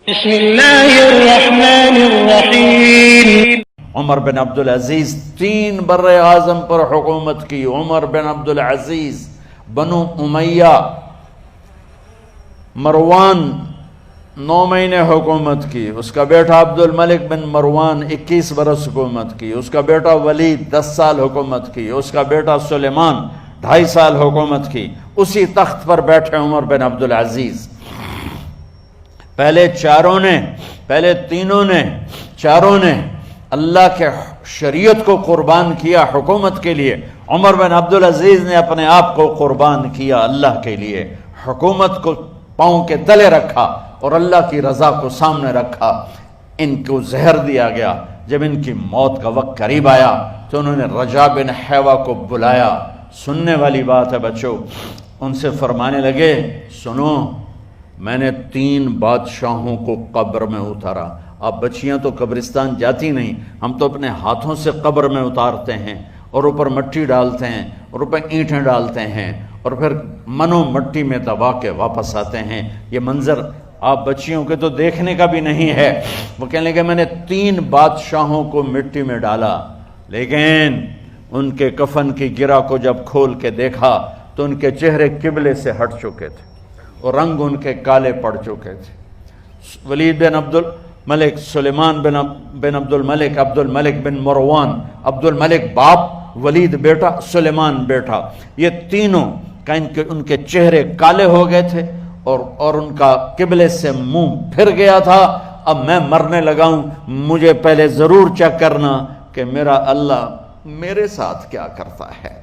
بسم اللہ الرحمن الرحیم۔ عمر بن عبدالعزیز 3 بر اعظم پر حکومت کی۔ عمر بن عبدالعزیز، بنو امیہ، مروان 9 مہینے حکومت کی، اس کا بیٹا عبد الملک بن مروان 21 برس حکومت کی، اس کا بیٹا ولید 10 سال حکومت کی، اس کا بیٹا سلیمان 2.5 سال حکومت کی۔ اسی تخت پر بیٹھے عمر بن عبدالعزیز۔ پہلے چاروں نے اللہ کے شریعت کو قربان کیا حکومت کے لیے۔ عمر بن عبدالعزیز نے اپنے آپ کو قربان کیا اللہ کے لیے، حکومت کو پاؤں کے تلے رکھا اور اللہ کی رضا کو سامنے رکھا۔ ان کو زہر دیا گیا۔ جب ان کی موت کا وقت قریب آیا تو انہوں نے رجا بن حیوہ کو بلایا۔ سننے والی بات ہے بچوں، ان سے فرمانے لگے، سنو، میں نے 3 بادشاہوں کو قبر میں اتارا۔ اب بچیاں تو قبرستان جاتی نہیں، ہم تو اپنے ہاتھوں سے قبر میں اتارتے ہیں اور اوپر مٹی ڈالتے ہیں اور اوپر اینٹیں ڈالتے ہیں اور پھر منو مٹی میں دبا کے واپس آتے ہیں۔ یہ منظر آپ بچیوں کے تو دیکھنے کا بھی نہیں ہے۔ وہ کہنے لگے میں نے 3 بادشاہوں کو مٹی میں ڈالا، لیکن ان کے کفن کی گرہ کو جب کھول کے دیکھا تو ان کے چہرے قبلے سے ہٹ چکے تھے اور رنگ ان کے کالے پڑ چکے تھے۔ ولید بن عبد الملک، سلیمان بن عبد الملک بن مروان، عبد الملک باپ، ولید بیٹا، سلیمان بیٹا، یہ تینوں کا ان کے چہرے کالے ہو گئے تھے اور ان کا قبلے سے منہ پھر گیا تھا۔ اب میں مرنے لگا ہوں، مجھے پہلے ضرور چیک کرنا کہ میرا اللہ میرے ساتھ کیا کرتا ہے۔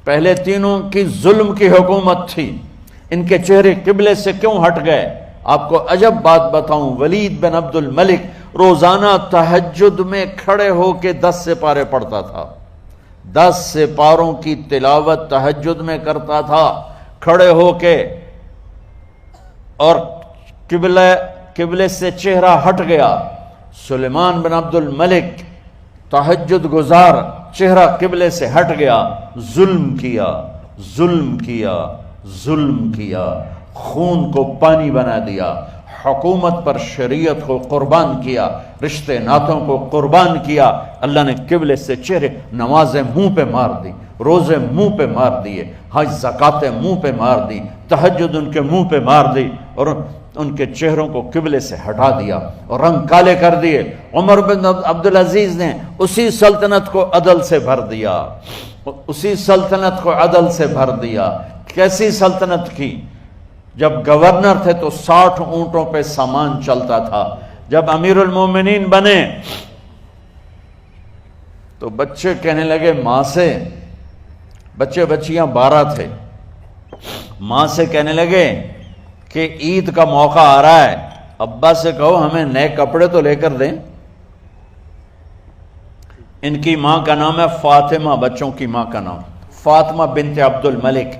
پہلے تینوں کی ظلم کی حکومت تھی، ان کے چہرے قبلے سے کیوں ہٹ گئے؟ آپ کو عجب بات بتاؤں، ولید بن عبد الملک روزانہ تہجد میں کھڑے ہو کے 10 سپارے پڑھتا تھا۔ 10 سپاروں کی تلاوت تہجد میں کرتا تھا کھڑے ہو کے، اور قبلے سے چہرہ ہٹ گیا۔ سلیمان بن عبد الملک تہجد گزار، چہرہ قبلے سے ہٹ گیا، ظلم کیا، خون کو پانی بنا دیا، حکومت پر شریعت کو قربان کیا، رشتے ناتوں کو قربان کیا۔ اللہ نے قبلے سے چہرے، نمازیں منہ پہ مار دی، روزے منہ پہ مار دیے، حج زکاتیں منہ پہ مار دی، تہجد ان کے منہ پہ مار دی اور ان کے چہروں کو قبلے سے ہٹا دیا اور رنگ کالے کر دیے۔ عمر بن عبدالعزیز نے اسی سلطنت کو عدل سے بھر دیا۔ کیسی سلطنت کی؟ جب گورنر تھے تو 60 اونٹوں پہ سامان چلتا تھا۔ جب امیر المومنین بنے تو بچے کہنے لگے ماں سے، بچیاں 12 تھے، ماں سے کہنے لگے کہ عید کا موقع آ رہا ہے، ابا سے کہو ہمیں نئے کپڑے تو لے کر دیں۔ ان کی ماں کا نام ہے فاطمہ، بچوں کی ماں کا نام فاطمہ بنت عبد الملک۔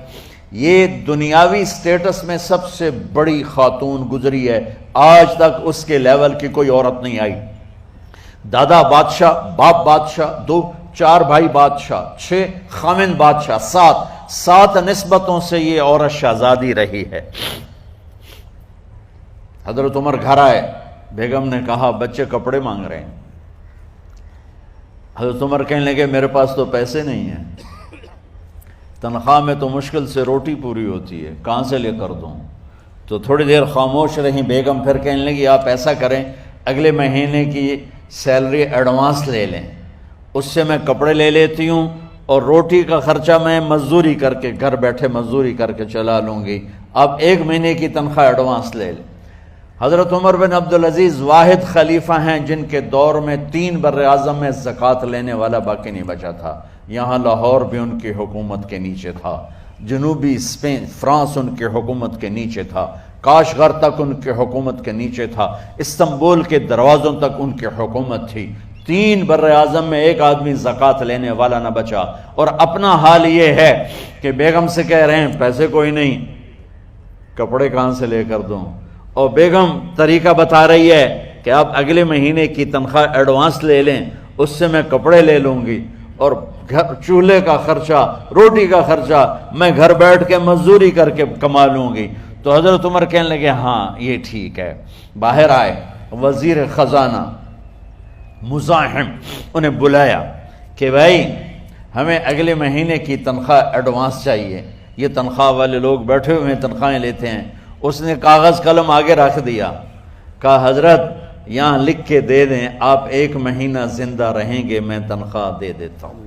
یہ دنیاوی سٹیٹس میں سب سے بڑی خاتون گزری ہے، آج تک اس کے لیول کی کوئی عورت نہیں آئی۔ دادا بادشاہ، باپ بادشاہ، 4 بھائی بادشاہ، 6 خامن بادشاہ، 7 نسبتوں سے یہ عورت شہزادی رہی ہے۔ حضرت عمر گھر آئے، بیگم نے کہا بچے کپڑے مانگ رہے ہیں۔ حضرت عمر کہنے لگے میرے پاس تو پیسے نہیں ہیں، تنخواہ میں تو مشکل سے روٹی پوری ہوتی ہے، کہاں سے لے کر دوں؟ تو تھوڑی دیر خاموش رہیں بیگم، پھر کہنے لگی آپ ایسا کریں، اگلے مہینے کی سیلری ایڈوانس لے لیں، اس سے میں کپڑے لے لیتی ہوں اور روٹی کا خرچہ میں مزدوری کر کے، گھر بیٹھے مزدوری کر کے چلا لوں گی، آپ 1 مہینے کی تنخواہ ایڈوانس لے لیں۔ حضرت عمر بن عبدالعزیز واحد خلیفہ ہیں جن کے دور میں 3 بر اعظم میں زکوٰۃ لینے والا باقی نہیں بچا تھا۔ یہاں لاہور بھی ان کی حکومت کے نیچے تھا، جنوبی اسپین، فرانس ان کی حکومت کے نیچے تھا، کاشغر تک ان کی حکومت کے نیچے تھا، استنبول کے دروازوں تک ان کی حکومت تھی۔ 3 بر اعظم میں ایک آدمی زکوٰۃ لینے والا نہ بچا، اور اپنا حال یہ ہے کہ بیگم سے کہہ رہے ہیں پیسے کوئی نہیں، کپڑے کہاں سے لے کر دوں؟ اور بیگم طریقہ بتا رہی ہے کہ آپ اگلے مہینے کی تنخواہ ایڈوانس لے لیں، اس سے میں کپڑے لے لوں گی، اور چولہے کا خرچہ، روٹی کا خرچہ میں گھر بیٹھ کے مزدوری کر کے کما لوں گی۔ تو حضرت عمر کہنے لگے ہاں یہ ٹھیک ہے. باہر آئے وزیر خزانہ مزاحم، انہیں بلایا کہ بھائی ہمیں اگلے مہینے کی تنخواہ ایڈوانس چاہیے، یہ تنخواہ والے لوگ بیٹھے ہوئے ہیں تنخواہیں لیتے ہیں. اس نے کاغذ قلم آگے رکھ دیا، کہا حضرت یہاں لکھ کے دے دیں آپ 1 مہینہ زندہ رہیں گے میں تنخواہ دے دیتا ہوں.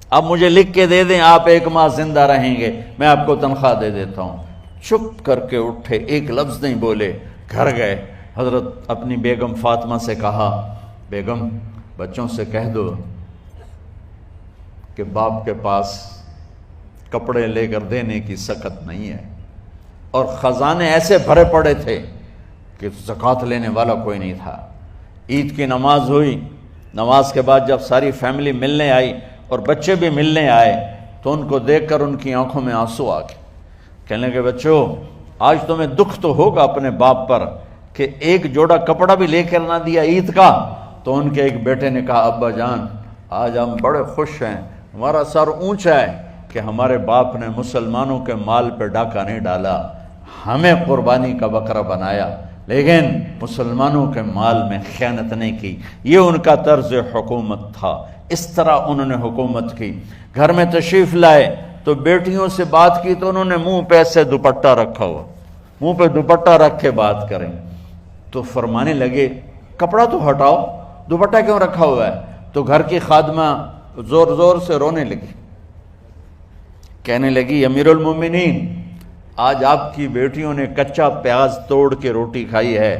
اب مجھے لکھ کے دے دیں آپ 1 ماہ زندہ رہیں گے میں آپ کو تنخواہ دے دیتا ہوں. چپ کر کے اٹھے، ایک لفظ نہیں بولے، گھر گئے. حضرت اپنی بیگم فاطمہ سے کہا بیگم بچوں سے کہہ دو کہ باپ کے پاس کپڑے لے کر دینے کی سخت نہیں ہے. اور خزانے ایسے بھرے پڑے تھے کہ زکوٰۃ لینے والا کوئی نہیں تھا. عید کی نماز ہوئی، نماز کے بعد جب ساری فیملی ملنے آئی اور بچے بھی ملنے آئے تو ان کو دیکھ کر ان کی آنکھوں میں آنسو آ گئے. کہنے لگے بچوں آج تمہیں دکھ تو ہوگا اپنے باپ پر کہ ایک جوڑا کپڑا بھی لے کر نہ دیا عید کا. تو ان کے ایک بیٹے نے کہا ابا جان آج ہم بڑے خوش ہیں، ہمارا سر اونچا ہے کہ ہمارے باپ نے مسلمانوں کے مال پہ ڈاکہ نہیں ڈالا، ہمیں قربانی کا بکرا بنایا لیکن مسلمانوں کے مال میں خیانت نہیں کی. یہ ان کا طرز حکومت تھا، اس طرح انہوں نے حکومت کی. گھر میں تشریف لائے تو بیٹیوں سے بات کی تو انہوں نے منہ پہ ایسے دوپٹہ رکھا ہوا، منہ پہ دوپٹہ رکھ کے بات کریں. تو فرمانے لگے کپڑا تو ہٹاؤ، دوپٹہ کیوں رکھا ہوا ہے؟ تو گھر کی خادمہ زور زور سے رونے لگی، کہنے لگی امیر المومنین آج آپ کی بیٹیوں نے کچا پیاز توڑ کے روٹی کھائی ہے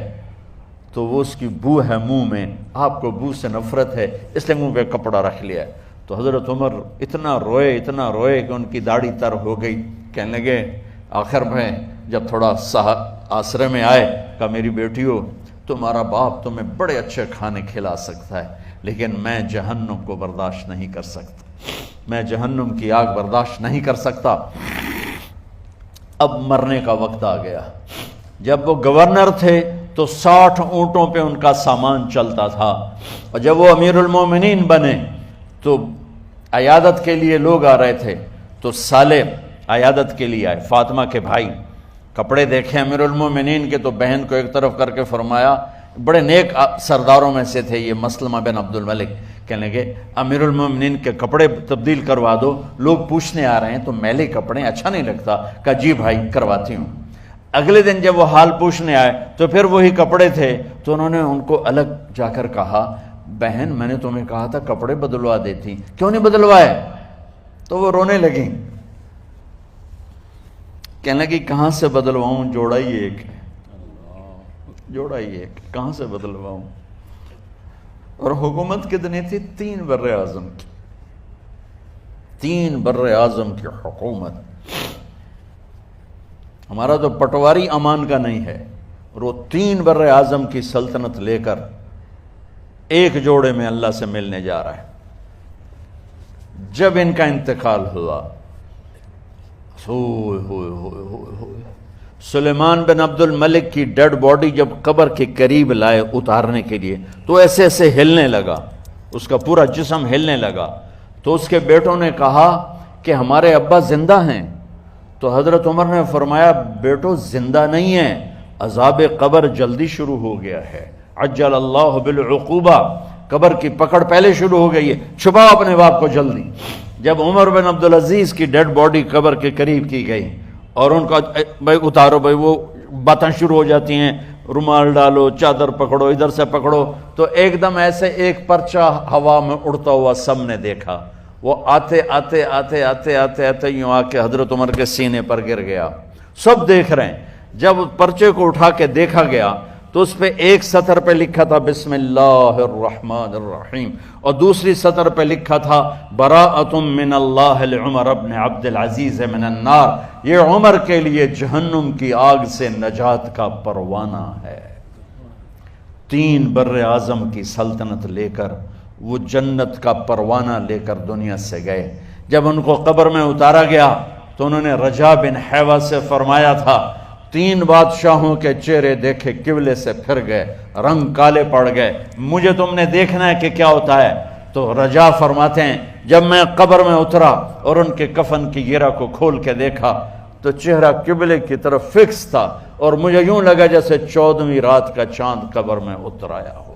تو وہ اس کی بو ہے منہ میں، آپ کو بو سے نفرت ہے اس لیے منہ پہ کپڑا رکھ لیا ہے. تو حضرت عمر اتنا روئے کہ ان کی داڑھی تر ہو گئی. کہنے لگے آخر میں جب تھوڑا آسرے میں آئے کہا میری بیٹیوں تمہارا باپ تمہیں بڑے اچھے کھانے کھلا سکتا ہے لیکن میں جہنم کو برداشت نہیں کر سکتا، میں جہنم کی آگ برداشت نہیں کر سکتا. اب مرنے کا وقت آ گیا. جب وہ گورنر تھے تو 60 اونٹوں پہ ان کا سامان چلتا تھا، اور جب وہ امیر المومنین بنے تو عیادت کے لیے لوگ آ رہے تھے تو سالے عیادت کے لیے آئے. فاطمہ کے بھائی کپڑے دیکھے امیر المومنین کے تو بہن کو ایک طرف کر کے فرمایا، بڑے نیک سرداروں میں سے تھے یہ مسلمہ بن عبد الملک. کہنے لگے امیر المومنین کے کپڑے تبدیل کروا دو، لوگ پوچھنے آ رہے ہیں تو میلے کپڑے اچھا نہیں لگتا. کہا جی بھائی کرواتی ہوں. اگلے دن جب وہ حال پوچھنے آئے تو پھر وہی کپڑے تھے تو انہوں نے ان کو الگ جا کر کہا بہن میں نے تمہیں کہا تھا کپڑے بدلوا دیتی، کیوں نہیں بدلوائے؟ تو وہ رونے لگیں. کہنے لگی کہاں سے بدلواؤں، جوڑا ہی ایک ہے، جوڑا ہی ایک، کہاں سے بدلواؤں. اور حکومت کتنی تھی؟ 3 بر اعظم کی، 3 بر اعظم کی حکومت. ہمارا تو پٹواری امان کا نہیں ہے، اور وہ 3 بر اعظم کی سلطنت لے کر ایک جوڑے میں اللہ سے ملنے جا رہا ہے. جب ان کا انتقال ہوا سلیمان بن عبد الملک کی ڈیڈ باڈی جب قبر کے قریب لائے اتارنے کے لیے تو ایسے ایسے ہلنے لگا، اس کا پورا جسم ہلنے لگا. تو اس کے بیٹوں نے کہا کہ ہمارے ابا زندہ ہیں. تو حضرت عمر نے فرمایا بیٹو زندہ نہیں ہیں، عذاب قبر جلدی شروع ہو گیا ہے. عجل اللہ بالعقوبہ، قبر کی پکڑ پہلے شروع ہو گئی ہے، چھپاؤ اپنے باپ کو جلدی. جب عمر بن عبدالعزیز کی ڈیڈ باڈی قبر کے قریب کی گئی اور ان کا بھائی اتارو، بھائی وہ باتیں شروع ہو جاتی ہیں، رومال ڈالو، چادر پکڑو، ادھر سے پکڑو. تو ایک دم ایسے ایک پرچہ ہوا میں اڑتا ہوا سب نے دیکھا. وہ آتے آتے آتے آتے آتے آتے یوں آ کے حضرت عمر کے سینے پر گر گیا. سب دیکھ رہے ہیں. جب پرچے کو اٹھا کے دیکھا گیا تو اس پہ ایک سطر پہ لکھا تھا بسم اللہ الرحمن الرحیم، اور دوسری سطر پہ لکھا تھا براءۃ من اللہ لعمر بن عبد العزیز من النار. یہ عمر کے لیے جہنم کی آگ سے نجات کا پروانہ ہے. 3 بر اعظم کی سلطنت لے کر وہ جنت کا پروانہ لے کر دنیا سے گئے. جب ان کو قبر میں اتارا گیا تو انہوں نے رجا بن حیوہ سے فرمایا تھا 3 بادشاہوں کے چہرے دیکھے قبلے سے پھر گئے، رنگ کالے پڑ گئے، مجھے تم نے دیکھنا ہے کہ کیا ہوتا ہے. تو رجا فرماتے ہیں جب میں قبر میں اترا اور ان کے کفن کی گرہ کو کھول کے دیکھا تو چہرہ قبلے کی طرف فکس تھا، اور مجھے یوں لگا جیسے 14ویں رات کا چاند قبر میں اتر آیا ہو۔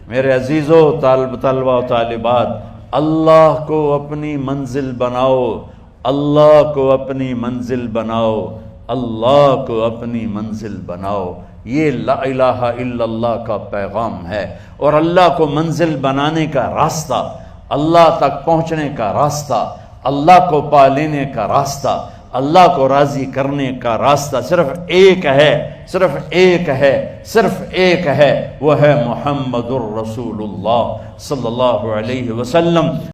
میرے عزیزو، طلبہ و طالبات، اللہ کو اپنی منزل بناؤ، اللہ کو اپنی منزل بناؤ، اللہ کو اپنی منزل بناؤ۔ یہ لا الہ الا اللہ کا پیغام ہے، اور اللہ کو منزل بنانے کا راستہ، اللہ تک پہنچنے کا راستہ، اللہ کو پا لینے کا راستہ، اللہ کو راضی کرنے کا راستہ صرف ایک ہے، صرف ایک ہے، صرف ایک ہے، وہ ہے محمد الرسول اللہ صلی اللہ علیہ وسلم۔